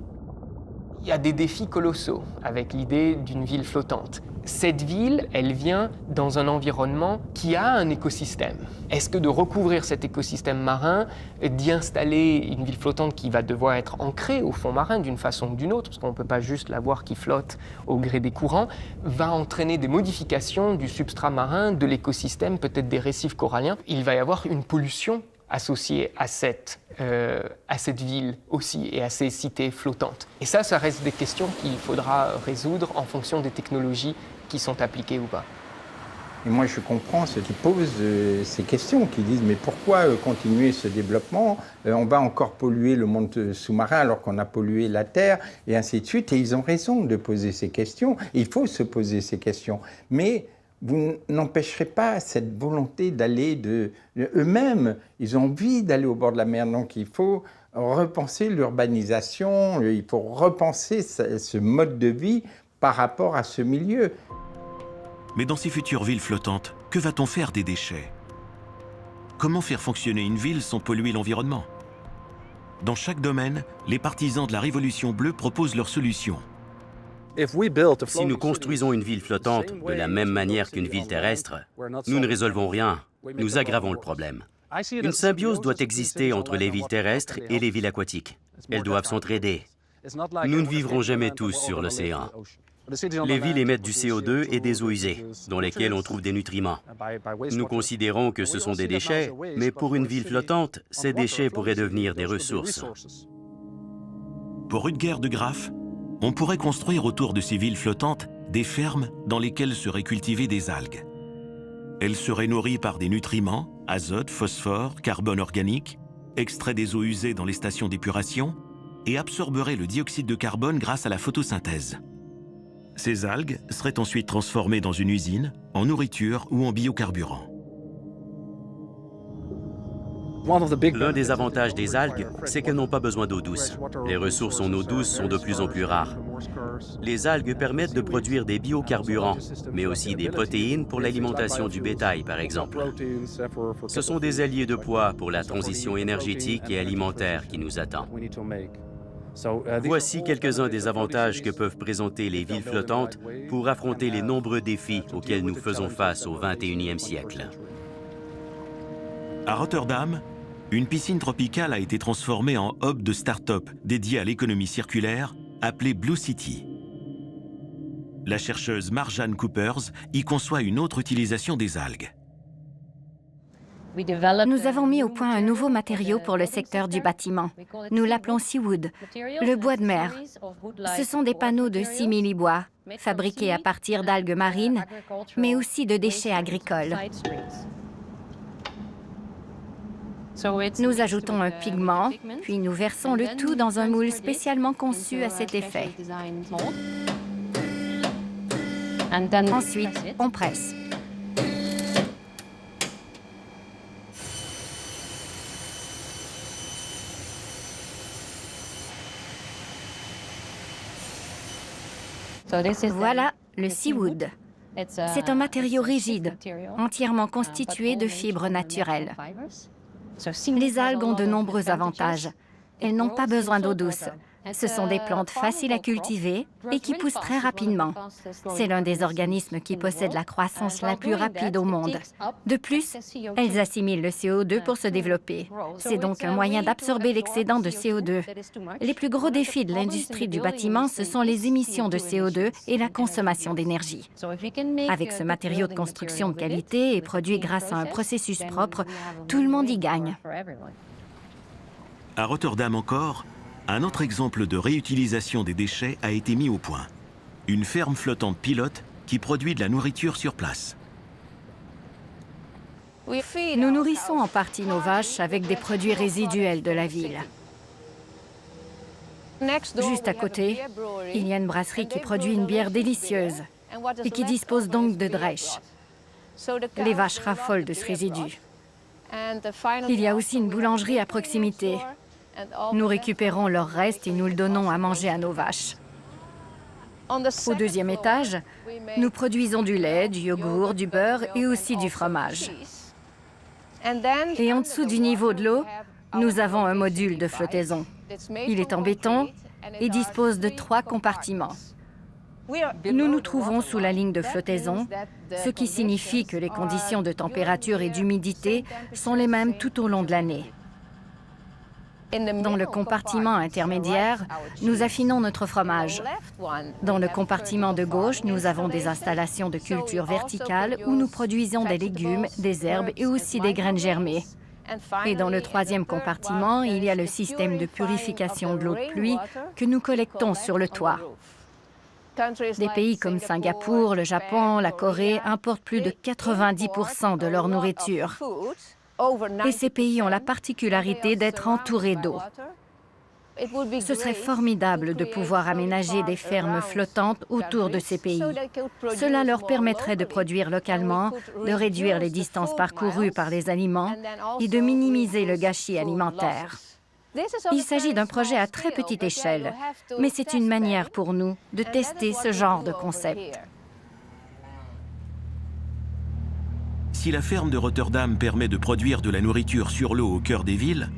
S10: Il y a des défis colossaux avec l'idée d'une ville flottante. Cette ville, elle vient dans un environnement qui a un écosystème. Est-ce que de recouvrir cet écosystème marin, d'y installer une ville flottante qui va devoir être ancrée au fond marin d'une façon ou d'une autre, parce qu'on ne peut pas juste la voir qui flotte au gré des courants, va entraîner des modifications du substrat marin, de l'écosystème, peut-être des récifs coralliens. Il va y avoir une pollution associée à cette ville aussi et à ces cités flottantes. Et ça reste des questions qu'il faudra résoudre en fonction des technologies qui sont appliquées ou pas.
S1: Et moi, je comprends ceux qui posent ces questions, qui disent « mais pourquoi continuer ce développement ? On va encore polluer le monde sous-marin alors qu'on a pollué la Terre, et ainsi de suite. » Et ils ont raison de poser ces questions. Il faut se poser ces questions. Mais vous n'empêcherez pas cette volonté d'aller eux-mêmes. Ils ont envie d'aller au bord de la mer. Donc il faut repenser l'urbanisation, il faut repenser ce mode de vie par rapport à ce milieu.
S4: Mais dans ces futures villes flottantes, que va-t-on faire des déchets? Comment faire fonctionner une ville sans polluer l'environnement? Dans chaque domaine, les partisans de la Révolution bleue proposent leurs solutions.
S7: Si nous construisons une ville flottante de la même manière qu'une ville terrestre, nous ne résolvons rien, nous aggravons le problème. Une symbiose doit exister entre les villes terrestres et les villes aquatiques. Elles doivent s'entraider. Nous ne vivrons jamais tous sur l'océan. Les villes émettent du CO2 et des eaux usées, dans lesquelles on trouve des nutriments. Nous considérons que ce sont des déchets, mais pour une ville flottante, ces déchets pourraient devenir des ressources.
S4: Pour Rutger de Graaf, on pourrait construire autour de ces villes flottantes des fermes dans lesquelles seraient cultivées des algues. Elles seraient nourries par des nutriments, azote, phosphore, carbone organique, extraits des eaux usées dans les stations d'épuration et absorberaient le dioxyde de carbone grâce à la photosynthèse. Ces algues seraient ensuite transformées dans une usine, en nourriture ou en biocarburant.
S7: L'un des avantages des algues, c'est qu'elles n'ont pas besoin d'eau douce. Les ressources en eau douce sont de plus en plus rares. Les algues permettent de produire des biocarburants, mais aussi des protéines pour l'alimentation du bétail, par exemple. Ce sont des alliés de poids pour la transition énergétique et alimentaire qui nous attend. Voici quelques-uns des avantages que peuvent présenter les villes flottantes pour affronter les nombreux défis auxquels nous faisons face au XXIe siècle.
S4: À Rotterdam, une piscine tropicale a été transformée en hub de start-up dédié à l'économie circulaire, appelée Blue City. La chercheuse Marjane Coopers y conçoit une autre utilisation des algues.
S5: Nous avons mis au point un nouveau matériau pour le secteur du bâtiment. Nous l'appelons Seawood, le bois de mer. Ce sont des panneaux de simili-bois, fabriqués à partir d'algues marines, mais aussi de déchets agricoles. Nous ajoutons un pigment, puis nous versons le tout dans un moule spécialement conçu à cet effet. Ensuite, on presse. Voilà le Seawood. C'est un matériau rigide, entièrement constitué de fibres naturelles. Les algues ont de nombreux avantages. Elles n'ont pas besoin d'eau douce. Ce sont des plantes faciles à cultiver et qui poussent très rapidement. C'est l'un des organismes qui possède la croissance la plus rapide au monde. De plus, elles assimilent le CO2 pour se développer. C'est donc un moyen d'absorber l'excédent de CO2. Les plus gros défis de l'industrie du bâtiment, ce sont les émissions de CO2 et la consommation d'énergie. Avec ce matériau de construction de qualité et produit grâce à un processus propre, tout le monde y gagne.
S4: À Rotterdam encore, un autre exemple de réutilisation des déchets a été mis au point. Une ferme flottante pilote qui produit de la nourriture sur place.
S5: Nous nourrissons en partie nos vaches avec des produits résiduels de la ville. Juste à côté, il y a une brasserie qui produit une bière délicieuse et qui dispose donc de drèches. Les vaches raffolent de ce résidu. Il y a aussi une boulangerie à proximité. Nous récupérons leurs restes et nous le donnons à manger à nos vaches. Au deuxième étage, nous produisons du lait, du yogourt, du beurre et aussi du fromage. Et en dessous du niveau de l'eau, nous avons un module de flottaison. Il est en béton et dispose de 3 compartiments. Nous nous trouvons sous la ligne de flottaison, ce qui signifie que les conditions de température et d'humidité sont les mêmes tout au long de l'année. Dans le compartiment intermédiaire, nous affinons notre fromage. Dans le compartiment de gauche, nous avons des installations de culture verticale où nous produisons des légumes, des herbes et aussi des graines germées. Et dans le troisième compartiment, il y a le système de purification de l'eau de pluie que nous collectons sur le toit. Des pays comme Singapour, le Japon, la Corée importent plus de 90% de leur nourriture. Et ces pays ont la particularité d'être entourés d'eau. Ce serait formidable de pouvoir aménager des fermes flottantes autour de ces pays. Cela leur permettrait de produire localement, de réduire les distances parcourues par les aliments et de minimiser le gâchis alimentaire. Il s'agit d'un projet à très petite échelle, mais c'est une manière pour nous de tester ce genre de concept.
S4: Si la ferme de Rotterdam permet de produire de la nourriture sur l'eau au cœur des villes,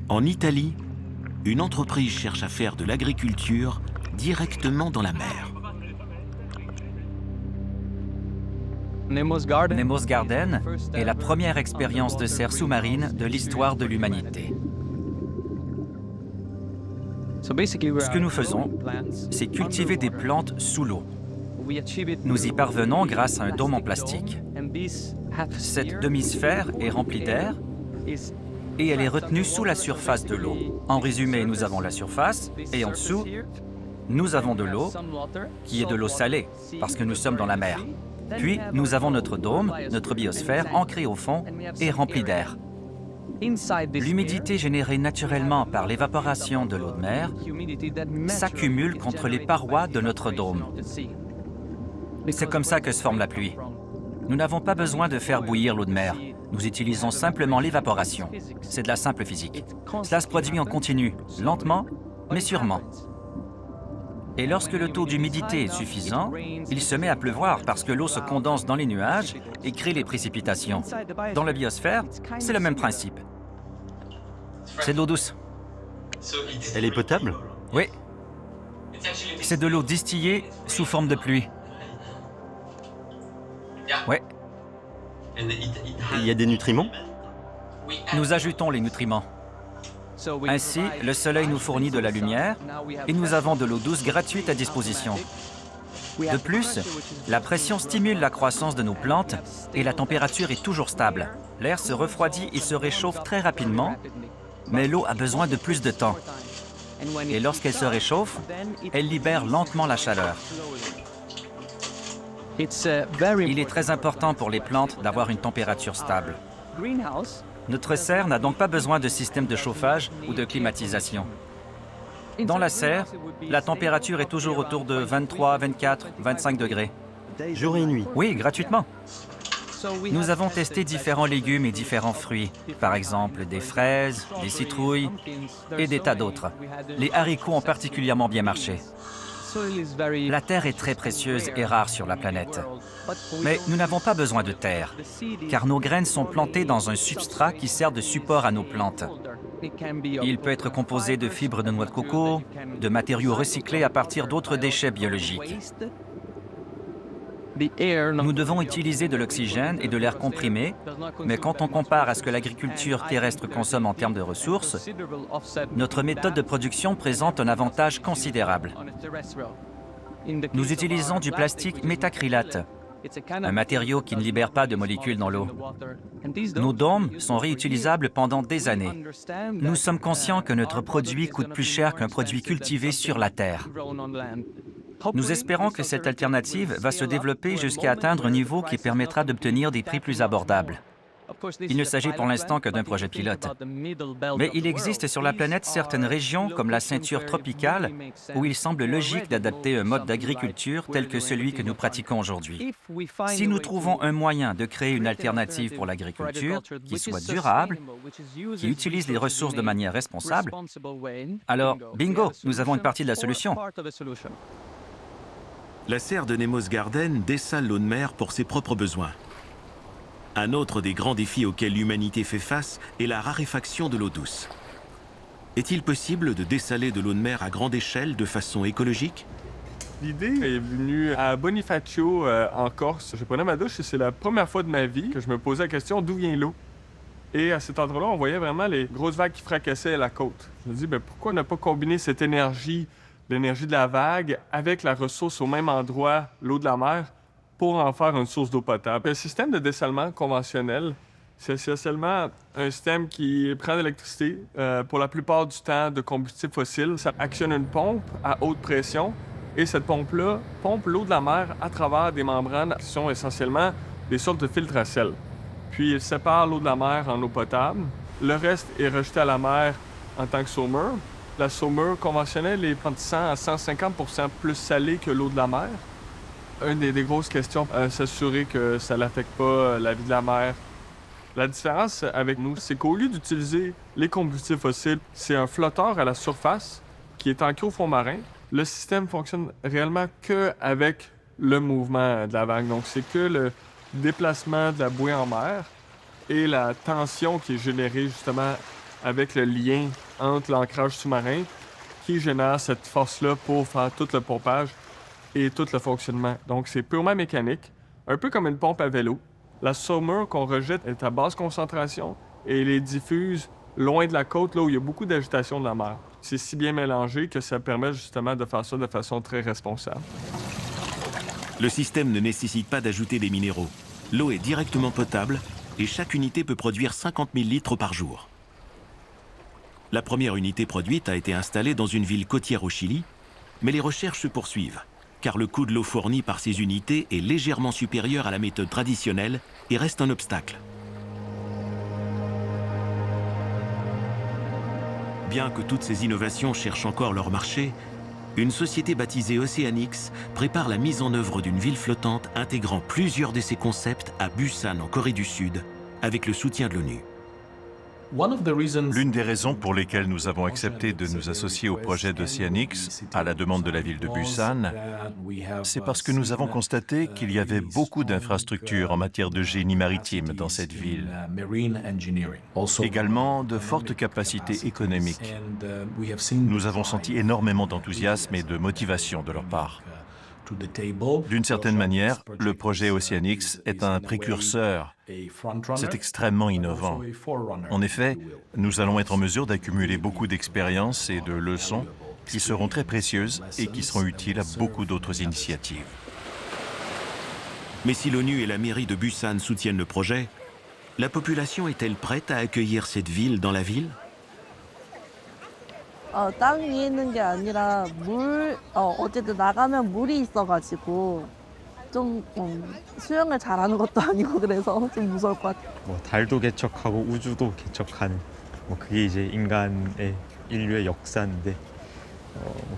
S4: en Italie, une entreprise cherche à faire de l'agriculture directement dans la mer.
S9: Nemo's Garden est la première expérience de serre sous-marine de l'histoire de l'humanité. Ce que nous faisons, c'est cultiver des plantes sous l'eau. Nous y parvenons grâce à un dôme en plastique. Cette demi-sphère est remplie d'air et elle est retenue sous la surface de l'eau. En résumé, nous avons la surface et en dessous, nous avons de l'eau qui est de l'eau salée parce que nous sommes dans la mer. Puis, nous avons notre dôme, notre biosphère, ancrée au fond et remplie d'air. L'humidité générée naturellement par l'évaporation de l'eau de mer s'accumule contre les parois de notre dôme. C'est comme ça que se forme la pluie. Nous n'avons pas besoin de faire bouillir l'eau de mer. Nous utilisons simplement l'évaporation. C'est de la simple physique. Cela se produit en continu, lentement, mais sûrement. Et lorsque le taux d'humidité est suffisant, il se met à pleuvoir parce que l'eau se condense dans les nuages et crée les précipitations. Dans la biosphère, c'est le même principe. C'est de l'eau douce.
S11: Elle est potable?
S9: Oui. C'est de l'eau distillée sous forme de pluie. Oui.
S11: Il y a des nutriments?
S9: Nous ajoutons les nutriments. Ainsi, le soleil nous fournit de la lumière et nous avons de l'eau douce gratuite à disposition. De plus, la pression stimule la croissance de nos plantes et la température est toujours stable. L'air se refroidit et se réchauffe très rapidement, mais l'eau a besoin de plus de temps. Et lorsqu'elle se réchauffe, elle libère lentement la chaleur. Il est très important pour les plantes d'avoir une température stable. Notre serre n'a donc pas besoin de système de chauffage ou de climatisation. Dans la serre, la température est toujours autour de 23, 24, 25 degrés.
S11: Jour et nuit?
S9: Oui, gratuitement. Nous avons testé différents légumes et différents fruits, par exemple des fraises, des citrouilles et des tas d'autres. Les haricots ont particulièrement bien marché. La terre est très précieuse et rare sur la planète. Mais nous n'avons pas besoin de terre, car nos graines sont plantées dans un substrat qui sert de support à nos plantes. Il peut être composé de fibres de noix de coco, de matériaux recyclés à partir d'autres déchets biologiques. Nous devons utiliser de l'oxygène et de l'air comprimé, mais quand on compare à ce que l'agriculture terrestre consomme en termes de ressources, notre méthode de production présente un avantage considérable. Nous utilisons du plastique métacrylate, un matériau qui ne libère pas de molécules dans l'eau. Nos dômes sont réutilisables pendant des années. Nous sommes conscients que notre produit coûte plus cher qu'un produit cultivé sur la terre. Nous espérons que cette alternative va se développer jusqu'à atteindre un niveau qui permettra d'obtenir des prix plus abordables. Il ne s'agit pour l'instant que d'un projet pilote. Mais il existe sur la planète certaines régions, comme la ceinture tropicale, où il semble logique d'adapter un mode d'agriculture tel que celui que nous pratiquons aujourd'hui. Si nous trouvons un moyen de créer une alternative pour l'agriculture qui soit durable, qui utilise les ressources de manière responsable, alors, bingo, nous avons une partie de la solution.
S4: La serre de Nemo's Garden dessale l'eau de mer pour ses propres besoins. Un autre des grands défis auxquels l'humanité fait face est la raréfaction de l'eau douce. Est-il possible de dessaler de l'eau de mer à grande échelle de façon écologique?
S12: L'idée est venue à Bonifacio, en Corse. Je prenais ma douche et c'est la première fois de ma vie que je me posais la question d'où vient l'eau. Et à cet endroit-là, on voyait vraiment les grosses vagues qui fracassaient la côte. Je me dis, pourquoi ne pas combiner cette énergie, l'énergie de la vague, avec la ressource au même endroit, l'eau de la mer, pour en faire une source d'eau potable. Le système de dessalement conventionnel, c'est essentiellement un système qui prend de l'électricité, pour la plupart du temps de combustible fossile. Ça actionne une pompe à haute pression et cette pompe-là pompe l'eau de la mer à travers des membranes qui sont essentiellement des sortes de filtres à sel. Puis il sépare l'eau de la mer en eau potable. Le reste est rejeté à la mer en tant que saumure. La saumure conventionnelle est entre 100 à 150% plus salée que l'eau de la mer. Une des grosses questions, s'assurer que ça n'affecte pas la vie de la mer. La différence avec nous, c'est qu'au lieu d'utiliser les combustibles fossiles, c'est un flotteur à la surface qui est ancré au fond marin. Le système fonctionne réellement qu'avec le mouvement de la vague. Donc, c'est que le déplacement de la bouée en mer et la tension qui est générée justement avec le lien entre l'ancrage sous-marin qui génère cette force-là pour faire tout le pompage et tout le fonctionnement. Donc, c'est purement mécanique. un peu comme une pompe à vélo. La saumure qu'on rejette est à basse concentration et les diffuse loin de la côte, là où il y a beaucoup d'agitation de la mer. C'est si bien mélangé que ça permet justement de faire ça de façon très responsable.
S4: Le système ne nécessite pas d'ajouter des minéraux. L'eau est directement potable et chaque unité peut produire 50 000 litres par jour. La première unité produite a été installée dans une ville côtière au Chili, mais les recherches se poursuivent, car le coût de l'eau fournie par ces unités est légèrement supérieur à la méthode traditionnelle et reste un obstacle. Bien que toutes ces innovations cherchent encore leur marché, une société baptisée Oceanix prépare la mise en œuvre d'une ville flottante intégrant plusieurs de ses concepts à Busan, en Corée du Sud, avec le soutien de l'ONU.
S2: L'une des raisons pour lesquelles nous avons accepté de nous associer au projet d'Oceanix, à la demande de la ville de Busan, c'est parce que nous avons constaté qu'il y avait beaucoup d'infrastructures en matière de génie maritime dans cette ville. Également, de fortes capacités économiques. Nous avons senti énormément d'enthousiasme et de motivation de leur part. D'une certaine manière, le projet Oceanix est un précurseur. C'est extrêmement innovant. En effet, nous allons être en mesure d'accumuler beaucoup d'expériences et de leçons qui seront très précieuses et qui seront utiles à beaucoup d'autres initiatives.
S4: Mais si l'ONU et la mairie de Busan soutiennent le projet, la population est-elle prête à accueillir cette ville dans la ville ?
S13: 땅 위에 있는 게 아니라 어쨌든 나가면 물이 있어가지고 좀 수영을 잘하는 것도 아니고 그래서 좀 무서울 것 같아요.
S14: 달도 개척하고 우주도 개척하는 그게 이제 인류의 역사인데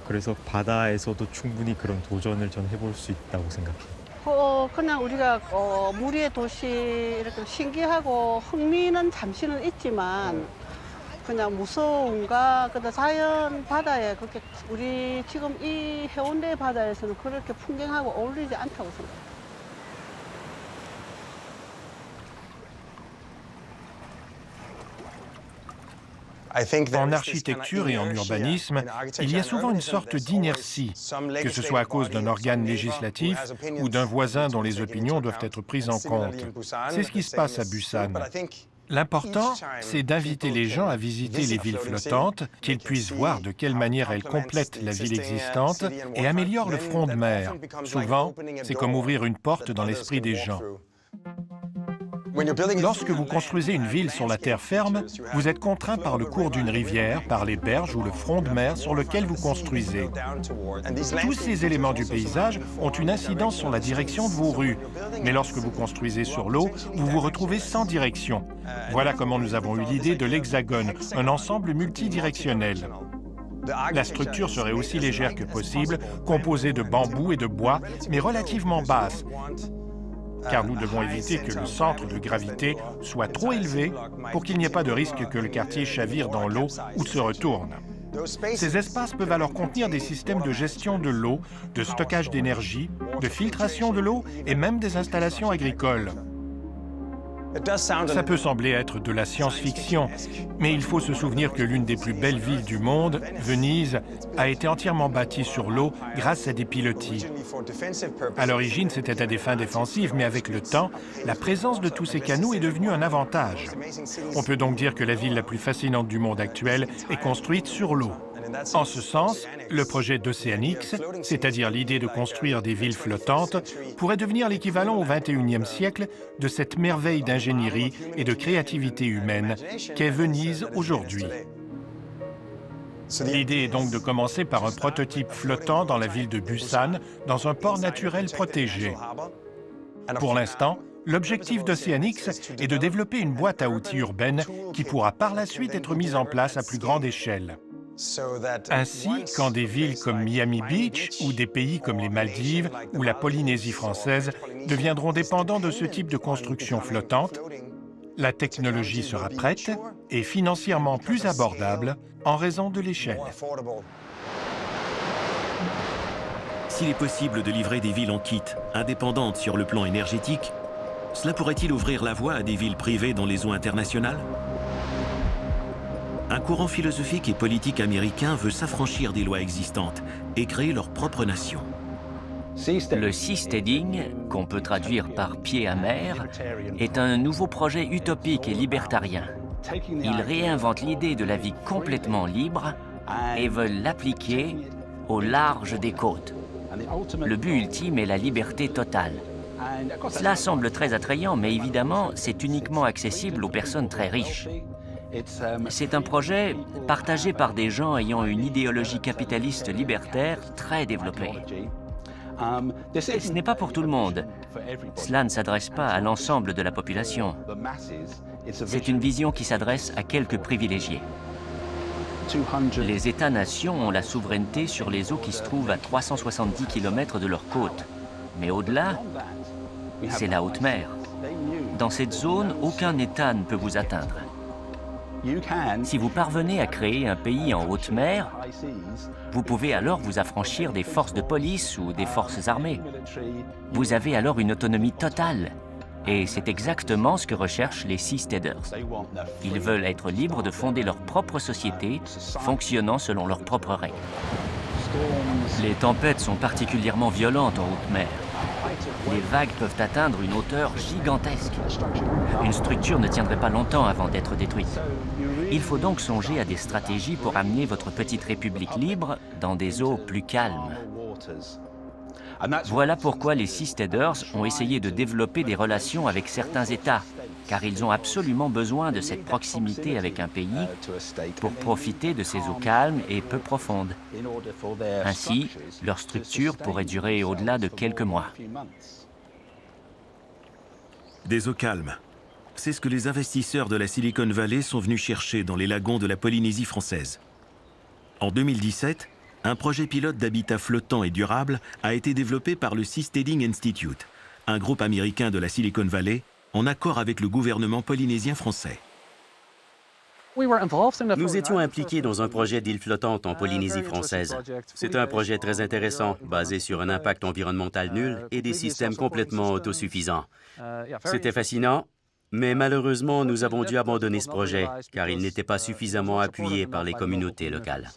S14: 그래서 바다에서도 충분히 그런 도전을 전 해볼 수 있다고 생각해요.
S15: 그냥 우리가 물 위의 도시 이렇게 신기하고 흥미는 잠시는 있지만 그냥 무서움과 자연 바다에 그렇게 우리 지금 이 해운대 바다에서는 그렇게 풍경하고 어울리지 않다고 생각해요.
S6: En architecture et en urbanisme, il y a souvent une sorte d'inertie, que ce soit à cause d'un organe législatif ou d'un voisin dont les opinions doivent être prises en compte. C'est ce qui se passe à Busan. L'important, c'est d'inviter les gens à visiter les villes flottantes, qu'ils puissent voir de quelle manière elles complètent la ville existante et améliorent le front de mer. Souvent, c'est comme ouvrir une porte dans l'esprit des gens. Lorsque vous construisez une ville sur la terre ferme, vous êtes contraint par le cours d'une rivière, par les berges ou le front de mer sur lequel vous construisez. Tous ces éléments du paysage ont une incidence sur la direction de vos rues. Mais lorsque vous construisez sur l'eau, vous vous retrouvez sans direction. Voilà comment nous avons eu l'idée de l'hexagone, un ensemble multidirectionnel. La structure serait aussi légère que possible, composée de bambou et de bois, mais relativement basse, car nous devons éviter que le centre de gravité soit trop élevé pour qu'il n'y ait pas de risque que le quartier chavire dans l'eau ou se retourne. Ces espaces peuvent alors contenir des systèmes de gestion de l'eau, de stockage d'énergie, de filtration de l'eau et même des installations agricoles. Ça peut sembler être de la science-fiction, mais il faut se souvenir que l'une des plus belles villes du monde, Venise, a été entièrement bâtie sur l'eau grâce à des pilotis. À l'origine, c'était à des fins défensives, mais avec le temps, la présence de tous ces canaux est devenue un avantage. On peut donc dire que la ville la plus fascinante du monde actuel est construite sur l'eau. En ce sens, le projet d'Oceanix, c'est-à-dire l'idée de construire des villes flottantes, pourrait devenir l'équivalent au XXIe siècle de cette merveille d'ingénierie et de créativité humaine qu'est Venise aujourd'hui. L'idée est donc de commencer par un prototype flottant dans la ville de Busan, dans un port naturel protégé. Pour l'instant, l'objectif d'Oceanix est de développer une boîte à outils urbaine qui pourra par la suite être mise en place à plus grande échelle. Ainsi, quand des villes comme Miami Beach ou des pays comme les Maldives ou la Polynésie française deviendront dépendants de ce type de construction flottante, la technologie sera prête et financièrement plus abordable en raison de l'échelle.
S4: S'il est possible de livrer des villes en kit, indépendantes sur le plan énergétique, cela pourrait-il ouvrir la voie à des villes privées dans les eaux internationales ? Un courant philosophique et politique américain veut s'affranchir des lois existantes et créer leur propre nation.
S8: Le seasteading, qu'on peut traduire par pied à mer, est un nouveau projet utopique et libertarien. Ils réinventent l'idée de la vie complètement libre et veulent l'appliquer au large des côtes. Le but ultime est la liberté totale. Cela semble très attrayant, mais évidemment, c'est uniquement accessible aux personnes très riches. C'est un projet partagé par des gens ayant une idéologie capitaliste libertaire très développée. Ce n'est pas pour tout le monde. Cela ne s'adresse pas à l'ensemble de la population. C'est une vision qui s'adresse à quelques privilégiés. Les États-nations ont la souveraineté sur les eaux qui se trouvent à 370 km de leur côte. Mais au-delà, c'est la haute mer. Dans cette zone, aucun État ne peut vous atteindre. Si vous parvenez à créer un pays en haute mer, vous pouvez alors vous affranchir des forces de police ou des forces armées. Vous avez alors une autonomie totale. Et c'est exactement ce que recherchent les seasteaders. Ils veulent être libres de fonder leur propre société, fonctionnant selon leurs propres règles. Les tempêtes sont particulièrement violentes en haute mer. Les vagues peuvent atteindre une hauteur gigantesque. Une structure ne tiendrait pas longtemps avant d'être détruite. Il faut donc songer à des stratégies pour amener votre petite république libre dans des eaux plus calmes. Voilà pourquoi les seasteaders ont essayé de développer des relations avec certains États, car ils ont absolument besoin de cette proximité avec un pays pour profiter de ces eaux calmes et peu profondes. Ainsi, leur structure pourrait durer au-delà de quelques mois.
S4: Des eaux calmes. C'est ce que les investisseurs de la Silicon Valley sont venus chercher dans les lagons de la Polynésie française. En 2017, un projet pilote d'habitat flottant et durable a été développé par le Seasteading Institute, un groupe américain de la Silicon Valley, en accord avec le gouvernement polynésien français.
S7: Nous étions impliqués dans un projet d'île flottante en Polynésie française. C'est un projet très intéressant, basé sur un impact environnemental nul et des systèmes complètement autosuffisants. C'était fascinant, mais malheureusement, nous avons dû abandonner ce projet, car il n'était pas suffisamment appuyé par les communautés locales.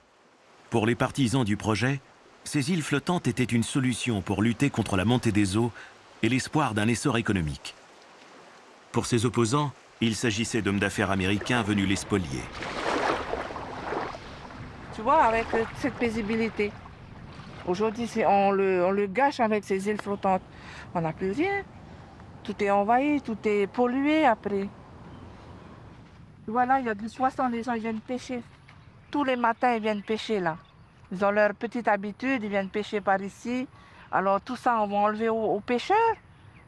S4: Pour les partisans du projet, ces îles flottantes étaient une solution pour lutter contre la montée des eaux et l'espoir d'un essor économique. Pour ses opposants, il s'agissait d'hommes d'affaires américains venus les spolier.
S16: Tu vois, avec cette paisibilité, aujourd'hui, on le gâche avec ces îles flottantes. On n'a plus rien. Tout est envahi, tout est pollué après. Voilà, il y a du poisson, les gens ils viennent pêcher. Tous les matins, ils viennent pêcher là. Ils ont leur petite habitude, ils viennent pêcher par ici. Alors tout ça, on va enlever aux pêcheurs?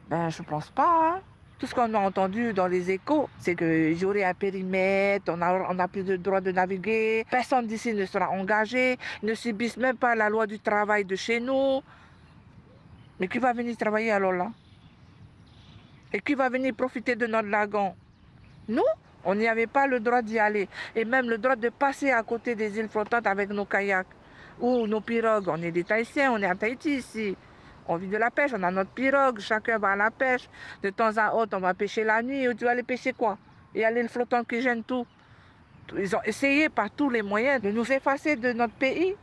S16: Ben, je pense pas. Hein. Tout ce qu'on a entendu dans les échos, c'est qu'il y aurait un périmètre, on n'a plus de droit de naviguer, personne d'ici ne sera engagé, ils ne subissent même pas la loi du travail de chez nous. Mais qui va venir travailler alors là? Et qui va venir profiter de notre lagon? Nous? On n'y avait pas le droit d'y aller. Et même le droit de passer à côté des îles flottantes avec nos kayaks ou nos pirogues. On est des Tahitiens, on est à Tahiti ici. On vit de la pêche, on a notre pirogue, chacun va à la pêche. De temps à autre, on va pêcher la nuit. Tu vas aller pêcher quoi? Il y a l'île flottante qui gêne tout. Ils ont essayé par tous les moyens de nous effacer de notre pays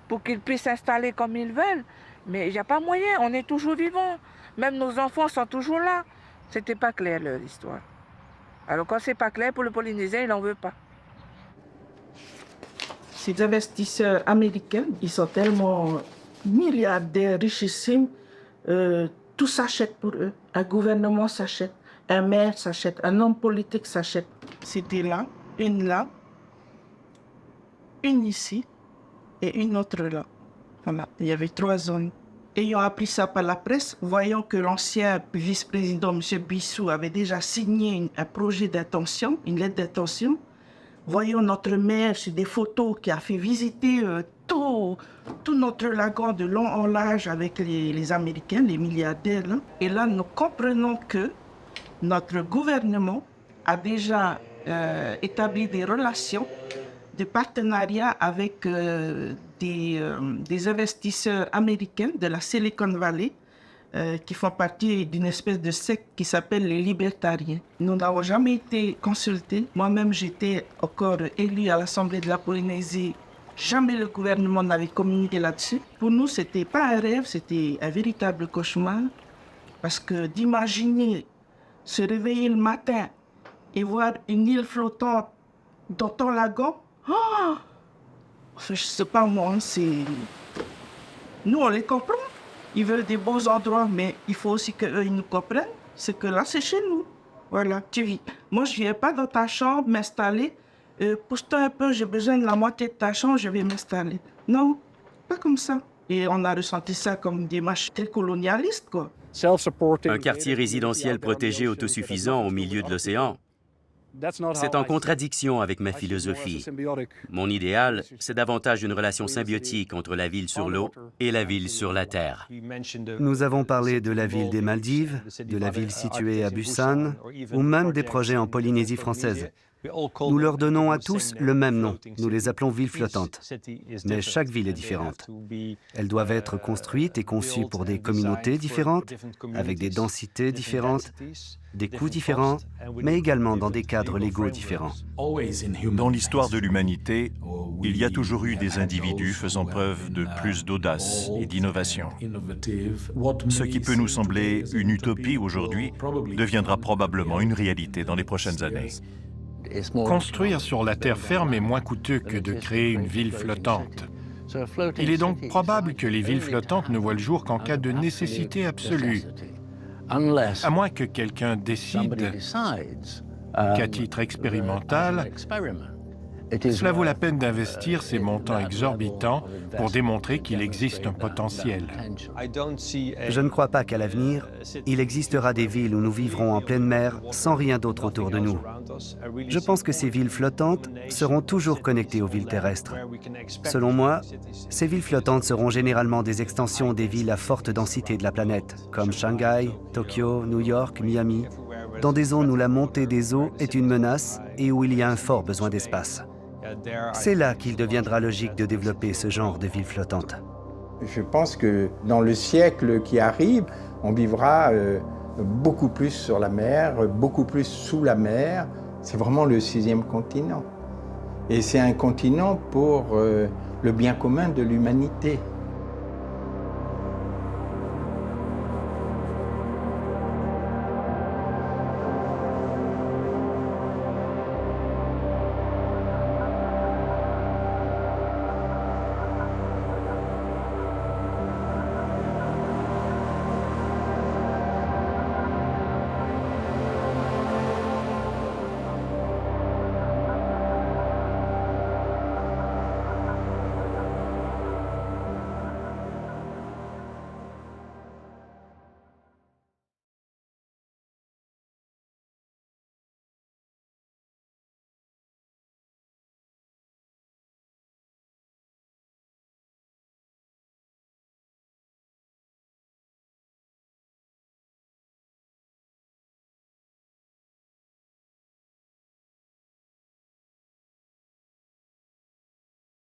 S16: pour qu'ils puissent s'installer comme ils veulent. Mais il n'y a pas moyen, on est toujours vivants. Même nos enfants sont toujours là. C'était pas clair leur histoire. Alors quand c'est pas clair pour le Polynésien, il n'en veut pas.
S17: Ces investisseurs américains, ils sont tellement milliardaires, richissimes, tout s'achète pour eux. Un gouvernement s'achète, un maire s'achète, un homme politique s'achète. C'était là, une ici et une autre là. Voilà, il y avait 3 zones. Ayant appris ça par la presse, voyant que l'ancien vice-président, M. Bissou, avait déjà signé un projet d'intention, une lettre d'intention, voyant notre maire sur des photos qui a fait visiter tout notre lagon de long en large avec les Américains, les milliardaires. Là. Et là, nous comprenons que notre gouvernement a déjà établi des relations de partenariat avec des investisseurs américains de la Silicon Valley qui font partie d'une espèce de secte qui s'appelle les libertariens. Nous n'avons jamais été consultés. Moi-même, j'étais encore élue à l'Assemblée de la Polynésie Jamais le gouvernement n'avait communiqué là-dessus. Pour nous, ce n'était pas un rêve, c'était un véritable cauchemar. Parce que d'imaginer se réveiller le matin et voir une île flottante dans ton lagon, oh, je ne sais pas moi, c'est... Nous, on les comprend. Ils veulent des beaux endroits, mais il faut aussi qu'eux, ils nous comprennent. C'est que là, c'est chez nous. Voilà, tu vis. Moi, je ne viens pas dans ta chambre m'installer. Pousse-toi un peu, j'ai besoin de la moitié de ta chambre, je vais m'installer. Non, pas comme ça. Et on a ressenti ça comme une démarche très colonialiste, quoi.
S7: Un quartier résidentiel protégé autosuffisant au milieu de l'océan, c'est en contradiction avec ma philosophie. Mon idéal, c'est davantage une relation symbiotique entre la ville sur l'eau et la ville sur la terre.
S3: Nous avons parlé de la ville des Maldives, de la ville située à Busan, ou même des projets en Polynésie française. Nous leur donnons à tous le même nom. Nous les appelons villes flottantes. Mais chaque ville est différente. Elles doivent être construites et conçues pour des communautés différentes, avec des densités différentes, des coûts différents, mais également dans des cadres légaux différents.
S2: Dans l'histoire de l'humanité, il y a toujours eu des individus faisant preuve de plus d'audace et d'innovation. Ce qui peut nous sembler une utopie aujourd'hui deviendra probablement une réalité dans les prochaines années.
S6: Construire sur la terre ferme est moins coûteux que de créer une ville flottante. Il est donc probable que les villes flottantes ne voient le jour qu'en cas de nécessité absolue, à moins que quelqu'un décide qu'à titre expérimental, cela vaut la peine d'investir ces montants exorbitants pour démontrer qu'il existe un potentiel.
S3: Je ne crois pas qu'à l'avenir, il existera des villes où nous vivrons en pleine mer sans rien d'autre autour de nous. Je pense que ces villes flottantes seront toujours connectées aux villes terrestres. Selon moi, ces villes flottantes seront généralement des extensions des villes à forte densité de la planète, comme Shanghai, Tokyo, New York, Miami, dans des zones où la montée des eaux est une menace et où il y a un fort besoin d'espace. C'est là qu'il deviendra logique de développer ce genre de ville flottante.
S1: Je pense que dans le siècle qui arrive, on vivra beaucoup plus sur la mer, beaucoup plus sous la mer. C'est vraiment le 6e continent. Et c'est un continent pour le bien commun de l'humanité.